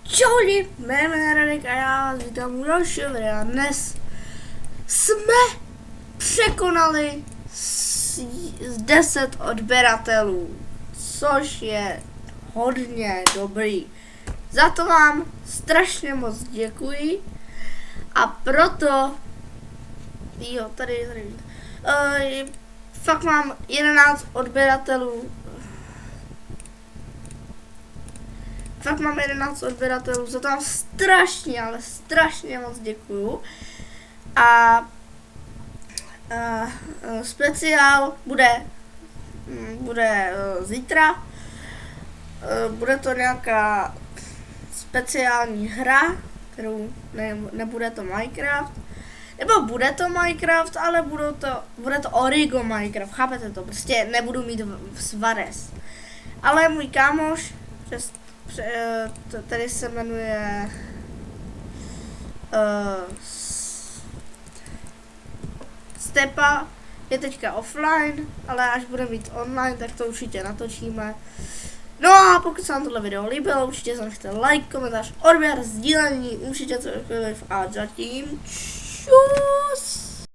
Čau lidi, jmenuji je Radek a já vás vítám u dalšího videa. Dnes jsme překonali 10 odběratelů, což je hodně dobrý. Za to vám strašně moc děkuji a proto, fakt mám 11 odběratelů. Za to vám strašně, ale strašně moc děkuju. A speciál bude zítra. Bude to nějaká speciální hra, kterou nebude to Minecraft. Nebo bude to Minecraft, ale bude to Origo Minecraft, chápete to? Prostě nebudu mít Svares. Ale můj kámoš, tady se jmenuje Stepa, je teďka offline, ale až bude mít online, tak to určitě natočíme. No a pokud se vám tohle video líbilo, určitě zanechte like, komentář, odběr, sdílení, určitě cokoliv a zatím čus!